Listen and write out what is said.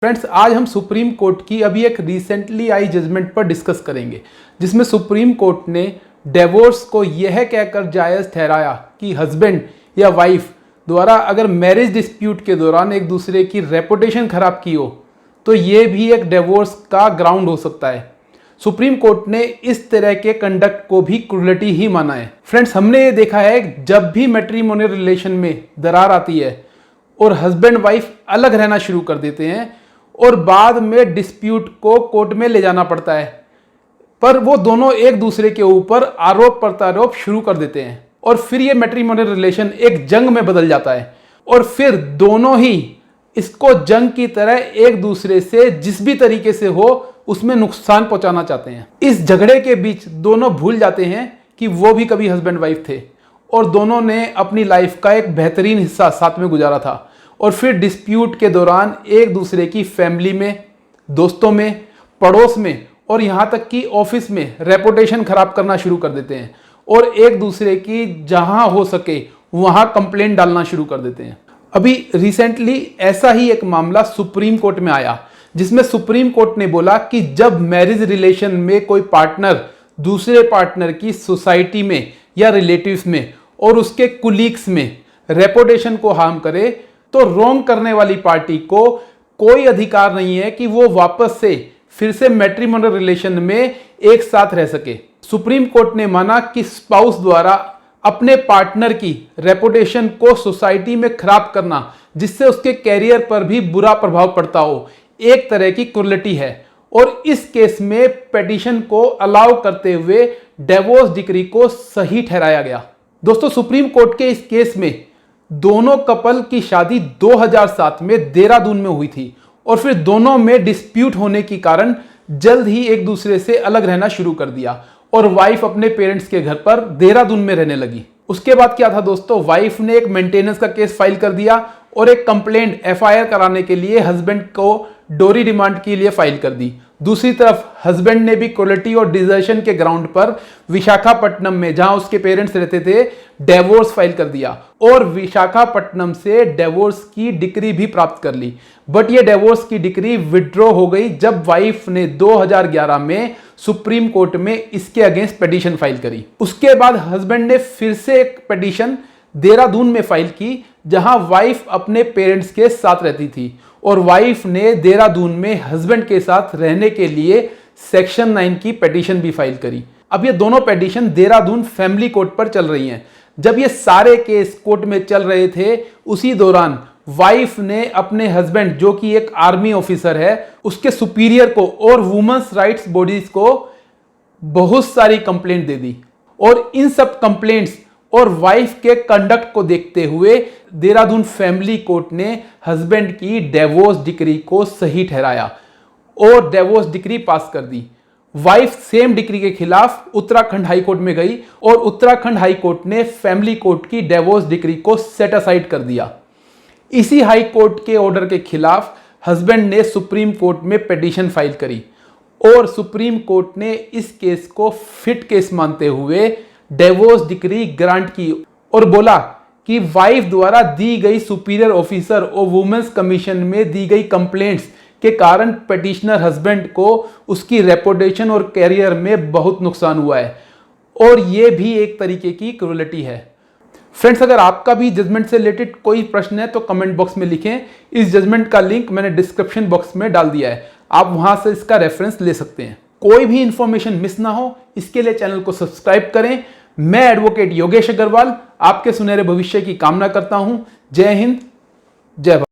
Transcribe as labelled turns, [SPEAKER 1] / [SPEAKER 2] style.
[SPEAKER 1] Friends, आज हम supreme court की अभी एक रिसेंटली आई जजमेंट पर डिस्कस करेंगे, जिसमें सुप्रीम कोर्ट ने डिवोर्स को यह कहकर जायज़ ठहराया कि हस्बैंड या वाइफ द्वारा अगर मैरिज डिस्प्यूट के दौरान एक दूसरे की रेपुटेशन खराब की हो तो ये भी एक डिवोर्स का ग्राउंड हो सकता है। सुप्रीम कोर्ट ने इस तरह के कंडक्ट को भी क्रूरलिटी ही माना है। फ्रेंड्स, हमने ये देखा है जब भी मैट्रिमोनियल रिलेशन में दरार आती है और हस्बैंड वाइफ अलग रहना शुरू कर देते हैं और बाद में डिस्प्यूट को कोर्ट में ले जाना पड़ता है, पर वो दोनों एक दूसरे के ऊपर आरोप प्रत्यारोप शुरू कर देते हैं और फिर ये मैट्रिमोनियल रिलेशन एक जंग में बदल जाता है और फिर दोनों ही इसको जंग की तरह एक दूसरे से जिस भी तरीके से हो उसमें नुकसान पहुंचाना चाहते हैं। इस झगड़े के बीच दोनों भूल जाते हैं कि वो भी कभी हस्बैंड वाइफ थे और दोनों ने अपनी लाइफ का एक बेहतरीन हिस्सा साथ में गुजारा था और फिर डिस्प्यूट के दौरान एक दूसरे की फैमिली में, दोस्तों में, पड़ोस में और यहाँ तक कि ऑफिस में रेपुटेशन खराब करना शुरू कर देते हैं और एक दूसरे की जहाँ हो सके वहाँ कंप्लेंट डालना शुरू कर देते हैं। अभी रिसेंटली ऐसा ही एक मामला सुप्रीम कोर्ट में आया, जिसमें सुप्रीम कोर्ट ने बोला कि जब मैरिज रिलेशन में कोई पार्टनर दूसरे पार्टनर की सोसाइटी में या रिलेटिव्स में और उसके कुलीग्स में रेपुटेशन को हार्म करे तो रॉन्ग करने वाली पार्टी को कोई अधिकार नहीं है कि वो वापस से फिर से मैट्रिमोनियल रिलेशन में एक साथ रह सके। सुप्रीम कोर्ट ने माना कि स्पाउस द्वारा अपने पार्टनर की रेपुटेशन को सोसाइटी में खराब करना जिससे उसके कैरियर पर भी बुरा प्रभाव पड़ता हो, एक तरह की क्रूरलिटी है और इस केस में पिटीशन को अलाउ करते हुए डिवोर्स डिक्री को सही ठहराया गया। दोस्तों, सुप्रीम कोर्ट के इस केस में दोनों कपल की शादी 2007 में देहरादून में हुई थी और फिर दोनों में डिस्प्यूट होने के कारण जल्द ही एक दूसरे से अलग रहना शुरू कर दिया और वाइफ अपने पेरेंट्स के घर पर देहरादून में रहने लगी। उसके बाद क्या था दोस्तों, वाइफ ने एक मेंटेनेंस का केस फाइल कर दिया और एक कंप्लेंट एफआईआर कराने के लिए हस्बैंड को डोरी डिमांड के लिए फाइल कर दी। दूसरी तरफ हस्बैंड ने भी क्रूरलिटी और डिजर्शन के ग्राउंड पर विशाखापट्टनम में, जहां उसके पेरेंट्स रहते थे, डिवोर्स फाइल कर दिया और विशाखापट्टनम से डिवोर्स की डिक्री भी प्राप्त कर ली। बट ये डिवोर्स की डिक्री विड्रॉ हो गई जब वाइफ ने 2011 में सुप्रीम कोर्ट में इसके अगेंस्ट पिटीशन फाइल करी। उसके बाद हस्बैंड ने फिर से एक पिटीशन देहरादून में फाइल की, जहां वाइफ अपने पेरेंट्स के साथ रहती थी और वाइफ ने देहरादून में हस्बैंड के साथ रहने के लिए सेक्शन 9 की पिटीशन भी फाइल करी। अब ये दोनों पिटीशन देहरादून फैमिली कोर्ट पर चल रही हैं। जब ये सारे केस कोर्ट में चल रहे थे, उसी दौरान वाइफ ने अपने हस्बैंड, जो कि एक आर्मी ऑफिसर है, उसके सुपीरियर को और वुमेन्स राइट्स बॉडीज को बहुत सारी कंप्लेंट दे दी और इन सब कंप्लेंट्स और वाइफ के कंडक्ट को देखते हुए देहरादून फैमिली कोर्ट ने हस्बैंड की डिवोर्स डिक्री को सही ठहराया और डिवोर्स डिक्री पास कर दी। वाइफ सेम डिक्री के खिलाफ उत्तराखंड हाई कोर्ट में गई और उत्तराखंड हाई कोर्ट ने फैमिली कोर्ट की डिवोर्स डिक्री को सेट असाइड कर दिया। इसी हाई कोर्ट के ऑर्डर के खिलाफ हस्बैंड ने सुप्रीम कोर्ट में पिटीशन फाइल करी और सुप्रीम कोर्ट ने इस केस को फिट केस मानते हुए डिवोर्स डिक्री ग्रांट की और बोला कि वाइफ द्वारा दी गई सुपीरियर ऑफिसर और वुमेन्स कमीशन में दी गई कंप्लेंट्स के कारण पिटिशनर हस्बैंड को उसकी रेपुटेशन और कैरियर में बहुत नुकसान हुआ है और यह भी एक तरीके की क्रूरलिटी है। फ्रेंड्स, अगर आपका भी जजमेंट से रिलेटेड कोई प्रश्न है तो कमेंट बॉक्स में लिखें। इस जजमेंट का लिंक मैंने डिस्क्रिप्शन बॉक्स में डाल दिया है, आप वहां से इसका रेफरेंस ले सकते हैं। कोई भी इंफॉर्मेशन मिस ना हो, इसके लिए चैनल को सब्सक्राइब करें। मैं एडवोकेट योगेश अग्रवाल आपके सुनहरे भविष्य की कामना करता हूं। जय हिंद, जय भारत।